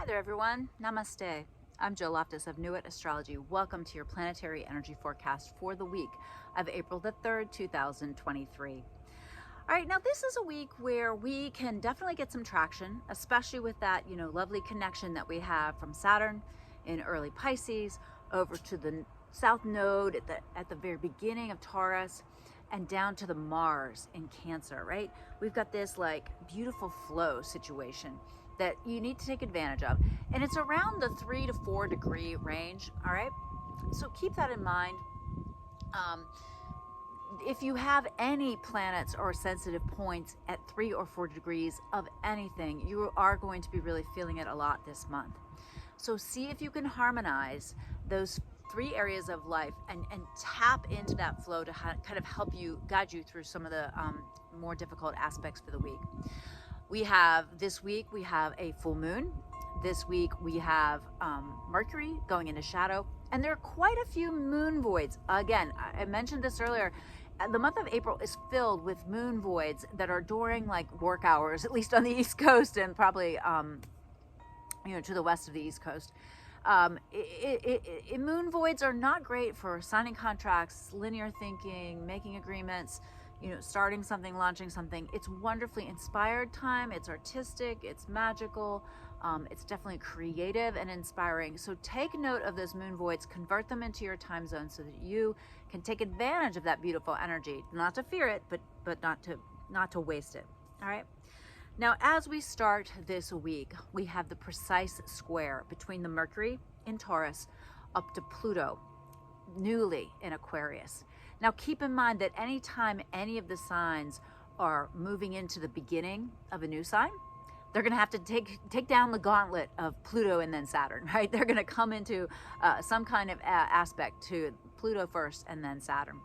Hi there everyone, Namaste. I'm Loftis of Nuit Astrology. Welcome to your planetary energy forecast for the week of April the 3rd, 2023. All right, now this is a week where we can definitely get some traction, especially with that, lovely connection that we have from Saturn in early Pisces over to the South Node at the very beginning of Taurus and down to the Mars in Cancer, right? We've got this like beautiful flow situation that you need to take advantage of. And it's around the 3 to 4 degree range, all right? So keep that in mind. If you have any planets or sensitive points at 3 or 4 degrees of anything, you are going to be really feeling it a lot this month. So see if you can harmonize those 3 areas of life and tap into that flow to kind of help you, guide you through some of the more difficult aspects for the week. This week we have a full moon. This week we have Mercury going into shadow, and there are quite a few moon voids. Again, I mentioned this earlier. The month of April is filled with moon voids that are during like work hours, at least on the East Coast and probably to the west of the East Coast. Moon voids are not great for signing contracts, linear thinking, making agreements, starting something, launching something. It's wonderfully inspired time. It's artistic, it's magical. It's definitely creative and inspiring. So take note of those moon voids, convert them into your time zone so that you can take advantage of that beautiful energy, not to fear it, but not to waste it. All right. Now, as we start this week, we have the precise square between the Mercury in Taurus up to Pluto, newly in Aquarius. Now, keep in mind that anytime any of the signs are moving into the beginning of a new sign, they're going to have to take down the gauntlet of Pluto and then Saturn, right? They're going to come into some kind of aspect to Pluto first and then Saturn.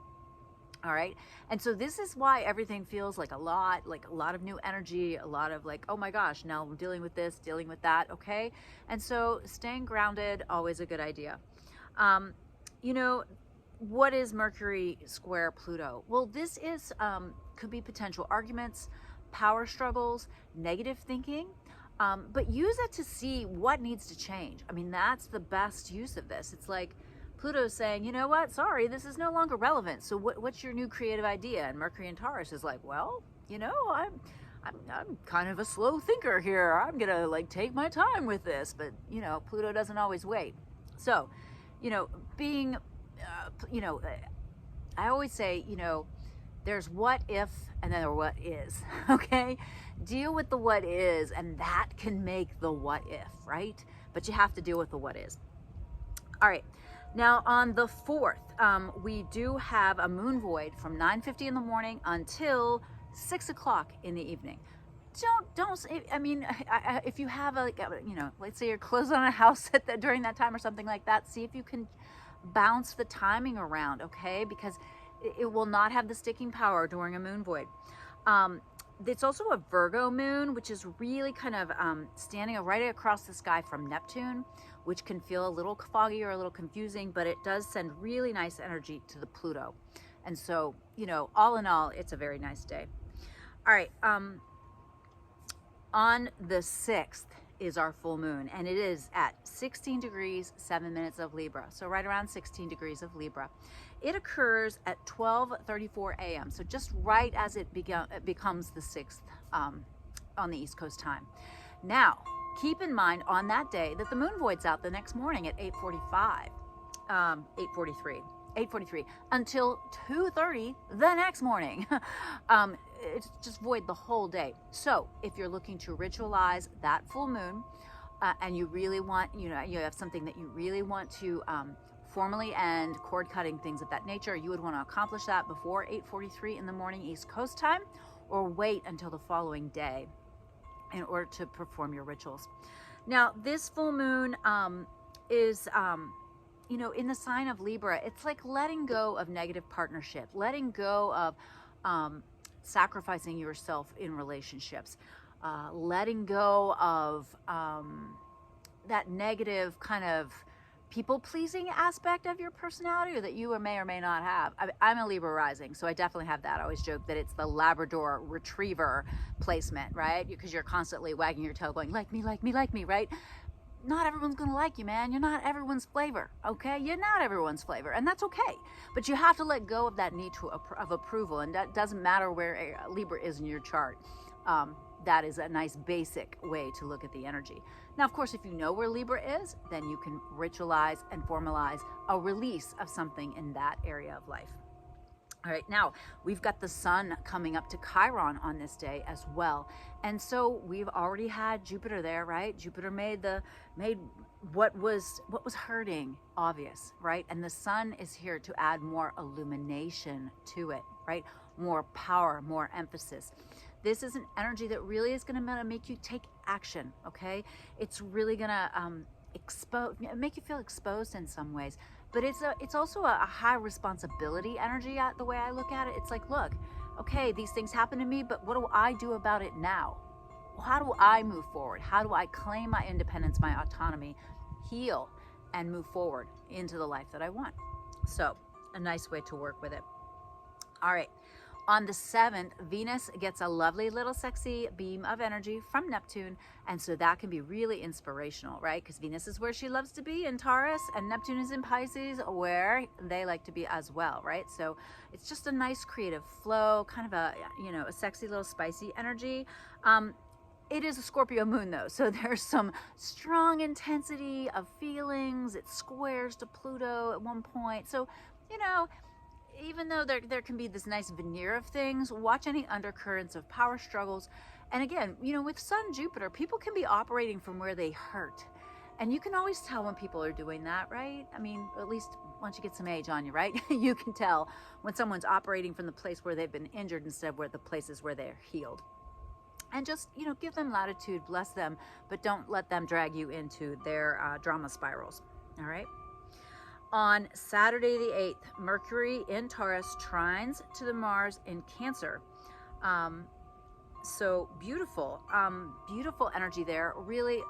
All right. And so this is why everything feels like a lot of new energy, a lot of like, oh my gosh, now I'm dealing with this, dealing with that. Okay. And so staying grounded, always a good idea. What is Mercury square Pluto? Well, this is, could be potential arguments, power struggles, negative thinking, but use it to see what needs to change. I mean, that's the best use of this. It's like Pluto's saying, you know what, sorry, this is no longer relevant. So what's your new creative idea? And Mercury and Taurus is like, well, I'm kind of a slow thinker here. I'm going to like take my time with this, but Pluto doesn't always wait. So, being, I always say, there's what if and then what is, okay? Deal with the what is, and that can make the what if, right? But you have to deal with the what is. All right. Now on the 4th, we do have a moon void from 9:50 in the morning until 6 o'clock in the evening. If you have let's say you're closed on a house during that time or something like that, see if you can bounce the timing around, okay? Because it will not have the sticking power during a moon void. It's also a Virgo moon, which is really kind of standing right across the sky from Neptune, which can feel a little foggy or a little confusing, but it does send really nice energy to the Pluto. And so, all in all, it's a very nice day. All right. On the 6th is our full moon, and it is at 16 degrees, 7 minutes of Libra. So right around 16 degrees of Libra. It occurs at 12:34 a.m. So just right as it becomes the 6th on the East Coast time. Now, keep in mind on that day that the moon void's out the next morning at 8:43 until 2:30 the next morning. It's just void the whole day. So if you're looking to ritualize that full moon and you really want, you have something that you really want to formally end, cord cutting, things of that nature, you would want to accomplish that before 8:43 in the morning East Coast time, or wait until the following day in order to perform your rituals. Now, this full moon is in the sign of Libra. It's like letting go of negative partnership, letting go of sacrificing yourself in relationships, letting go of that negative kind of people-pleasing aspect of your personality, or that you may or may not have. I'm a Libra rising, so I definitely have that. I always joke that it's the Labrador Retriever placement, right? Because you're constantly wagging your tail going, like me, right? not everyone's gonna like you, man. You're not everyone's flavor, okay? You're not everyone's flavor, and that's okay. But you have to let go of that need of approval, and that doesn't matter where Libra is in your chart. That is a nice basic way to look at the energy. Now, of course, if you know where Libra is, then you can ritualize and formalize a release of something in that area of life. All right, now we've got the sun coming up to Chiron on this day as well. And so we've already had Jupiter there, right? Jupiter made what was hurting obvious, right? And the sun is here to add more illumination to it, right? More power, more emphasis. This is an energy that really is going to make you take action, okay? It's really going to make you feel exposed in some ways. But it's also a high responsibility energy, the way I look at it. It's like, look, okay, these things happen to me, but what do I do about it now? How do I move forward? How do I claim my independence, my autonomy, heal, and move forward into the life that I want? So, a nice way to work with it. All right. On the 7th, Venus gets a lovely little sexy beam of energy from Neptune. And so that can be really inspirational, right? Because Venus is where she loves to be in Taurus, and Neptune is in Pisces, where they like to be as well, right? So it's just a nice creative flow, kind of a sexy little spicy energy. It is a Scorpio moon though, so there's some strong intensity of feelings. It squares to Pluto at one point. So, even though there can be this nice veneer of things, watch any undercurrents of power struggles. And again, with Sun Jupiter, people can be operating from where they hurt. And you can always tell when people are doing that, right? I mean, at least once you get some age on you, right? You can tell when someone's operating from the place where they've been injured instead of the places where they're healed. And just, give them latitude, bless them, but don't let them drag you into their drama spirals, all right? On Saturday the 8th, Mercury in Taurus trines to the Mars in Cancer. So beautiful, beautiful energy there. Really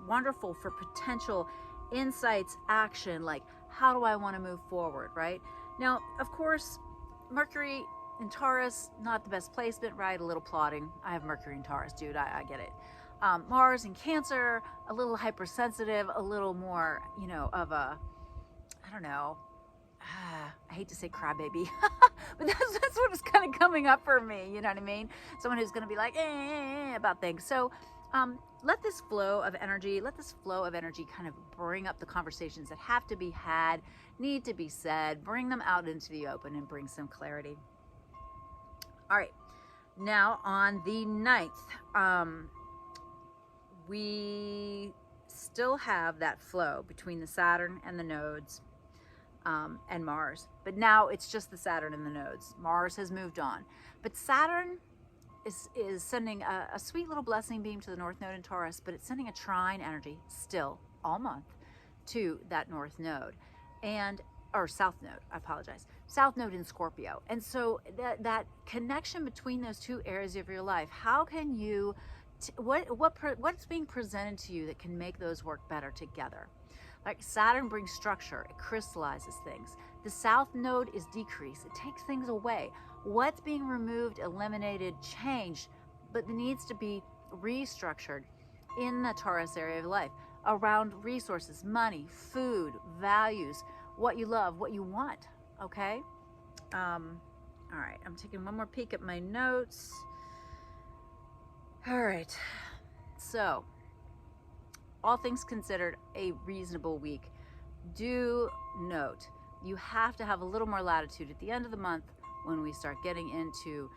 wonderful for potential insights, action, like how do I want to move forward, right? Now, of course, Mercury in Taurus, not the best placement, right? A little plotting. I have Mercury in Taurus, dude, I get it. Mars in Cancer, a little hypersensitive, a little more, of a, I don't know, I hate to say crybaby, but that's what is kind of coming up for me, you know what I mean? Someone who's going to be like, about things. So let this flow of energy kind of bring up the conversations that have to be had, need to be said, bring them out into the open and bring some clarity. All right, now on the 9th, we still have that flow between the Saturn and the nodes, and Mars, but now it's just the Saturn and the nodes. Mars has moved on, but Saturn is sending a sweet little blessing beam to the North Node in Taurus, but it's sending a trine energy still all month to that North Node or South Node. I apologize, South Node in Scorpio. And so that connection between those two areas of your life, how can you what's being presented to you that can make those work better together? Like Saturn brings structure, it crystallizes things. The South Node is decrease, it takes things away. What's being removed, eliminated, changed, but it needs to be restructured in the Taurus area of life around resources, money, food, values, what you love, what you want, okay? All right, I'm taking one more peek at my notes. All right, so all things considered, a reasonable week. Do note, you have to have a little more latitude at the end of the month when we start getting into,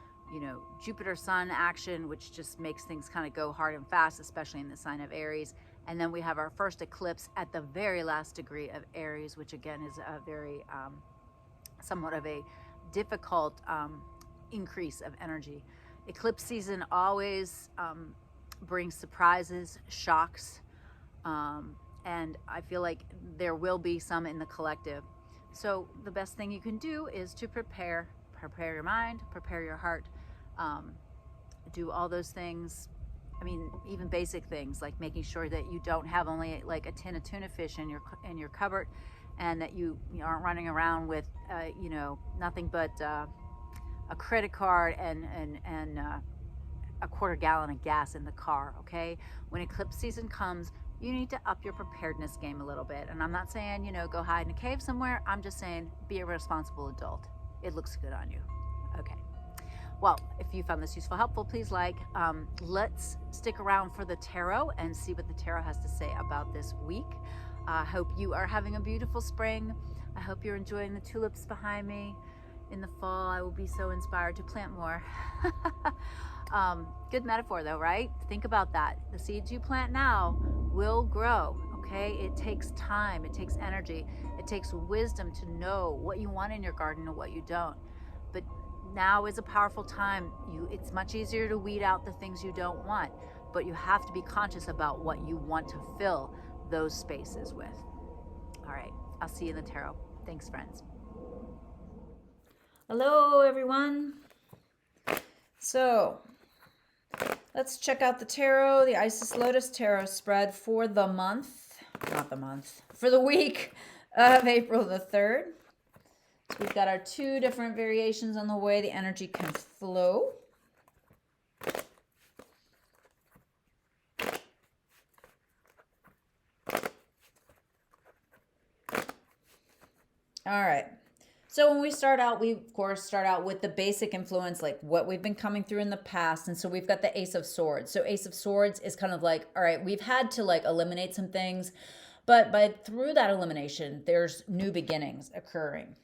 Jupiter Sun action, which just makes things kind of go hard and fast, especially in the sign of Aries. And then we have our first eclipse at the very last degree of Aries, which again is a very, somewhat of a difficult increase of energy. Eclipse season always brings surprises, shocks, and I feel like there will be some in the collective. So the best thing you can do is to prepare your mind, prepare your heart, do all those things. I mean, even basic things like making sure that you don't have only like a tin of tuna fish in your cupboard, and that you aren't running around with nothing but a credit card and a quarter gallon of gas in the car. Okay, when eclipse season comes, you need to up your preparedness game a little bit. And I'm not saying, go hide in a cave somewhere. I'm just saying be a responsible adult. It looks good on you. Okay. Well, if you found this useful, helpful, please like. Let's stick around for the tarot and see what the tarot has to say about this week. I hope you are having a beautiful spring. I hope you're enjoying the tulips behind me. In the fall, I will be so inspired to plant more. Good metaphor though, right? Think about that. The seeds you plant now will grow, okay? It takes time, it takes energy, it takes wisdom to know what you want in your garden and what you don't. But now is a powerful time. It's much easier to weed out the things you don't want, but you have to be conscious about what you want to fill those spaces with. All right, I'll see you in the tarot. Thanks, friends. Hello, everyone. So let's check out the tarot, the Isis Lotus Tarot spread for the month, for the week of April the 3rd. So we've got our 2 different variations on the way the energy can flow. All right. So when we start out, we of course start out with the basic influence, like what we've been coming through in the past. And so we've got the Ace of Swords. So Ace of Swords is kind of like, all right, we've had to like eliminate some things, but through that elimination, there's new beginnings occurring.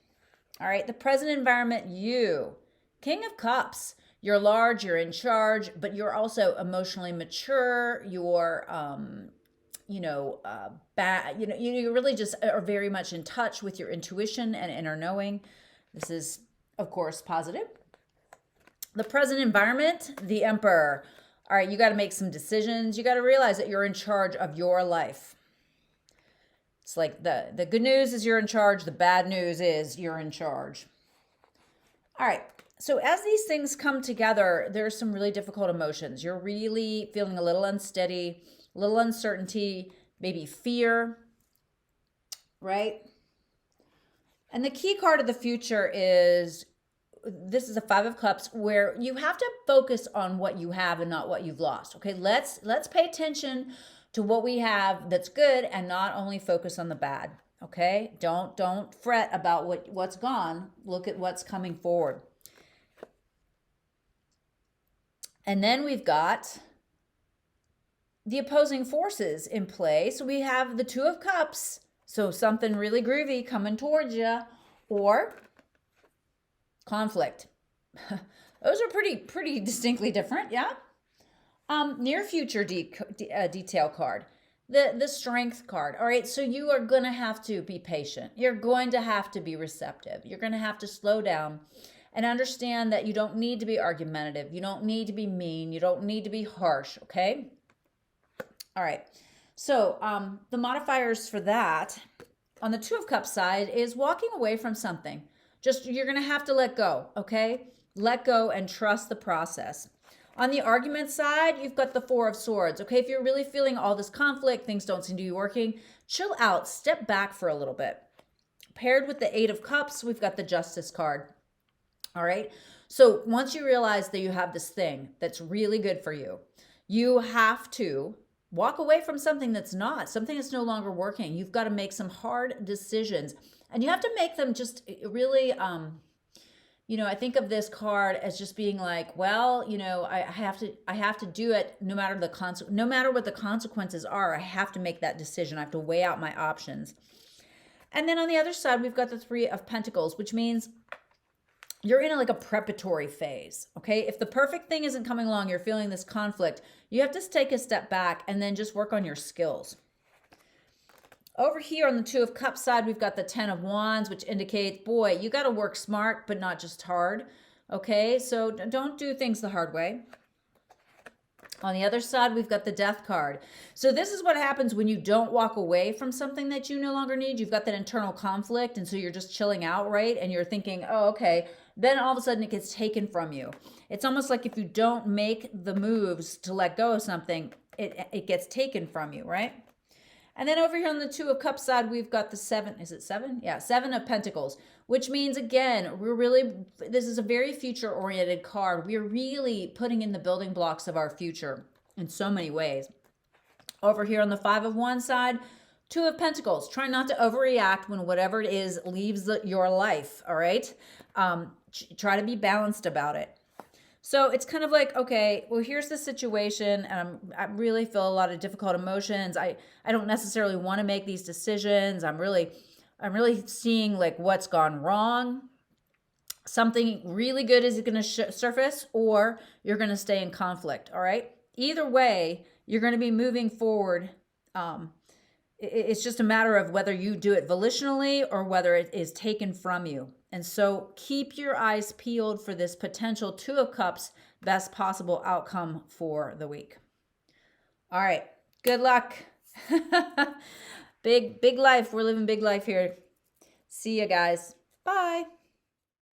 All right, the present environment, you, King of Cups. You're large, you're in charge, but you're also emotionally mature. You're, you really just are very much in touch with your intuition and inner knowing. This is, of course, positive. The present environment, the Emperor. All right, you got to make some decisions. You got to realize that you're in charge of your life. It's like the good news is you're in charge. The bad news is you're in charge. All right. So as these things come together, there's some really difficult emotions. You're really feeling a little unsteady, a little uncertainty, maybe fear, right? And the key card of the future is, this is a 5 of Cups, where you have to focus on what you have and not what you've lost. Okay, let's pay attention to what we have that's good and not only focus on the bad. Okay, don't fret about what's gone. Look at what's coming forward. And then we've got the opposing forces in play. So we have the 2 of Cups. So something really groovy coming towards you, or conflict. Those are pretty distinctly different, yeah? Near future detail card. The strength card. All right, so you are going to have to be patient. You're going to have to be receptive. You're going to have to slow down and understand that you don't need to be argumentative. You don't need to be mean. You don't need to be harsh, okay? All right, so the modifiers for that on the 2 of Cups side is walking away from something. Just, you're going to have to let go, okay? Let go and trust the process. On the argument side, you've got the 4 of Swords, okay? If you're really feeling all this conflict, things don't seem to be working, chill out, step back for a little bit. Paired with the 8 of Cups, we've got the Justice card, all right? So once you realize that you have this thing that's really good for you, you have to walk away from something that's no longer working. You've got to make some hard decisions, and you have to make them just really, I think of this card as just being like, well, I have to do it no matter what the consequences are. I have to make that decision. I have to weigh out my options. And then on the other side, we've got the 3 of Pentacles, which means you're in a preparatory phase, okay? If the perfect thing isn't coming along, you're feeling this conflict, you have to take a step back and then just work on your skills. Over here on the 2 of Cups side, we've got the 10 of Wands, which indicates, boy, you got to work smart, but not just hard, okay? So don't do things the hard way. On the other side, we've got the Death card. So this is what happens when you don't walk away from something that you no longer need. You've got that internal conflict, and so you're just chilling out, right? And you're thinking, oh, okay. Then all of a sudden it gets taken from you. It's almost like if you don't make the moves to let go of something, it gets taken from you, right? And then over here on the 2 of Cups side, we've got the 7, is it 7? Yeah, 7 of Pentacles, which means, again, this is a very future-oriented card. We're really putting in the building blocks of our future in so many ways. Over here on the Five of Wands side, Two of Pentacles. Try not to overreact when whatever it is leaves your life, all right? Try to be balanced about it. So it's kind of like, okay, well, here's the situation, and I really feel a lot of difficult emotions. I don't necessarily want to make these decisions. I'm really seeing like what's gone wrong. Something really good is going to surface, or you're going to stay in conflict, all right? Either way, you're going to be moving forward. It's just a matter of whether you do it volitionally or whether it is taken from you. And so keep your eyes peeled for this potential Two of Cups, best possible outcome for the week. All right. Good luck. Big life. We're living big life here. See you guys. Bye.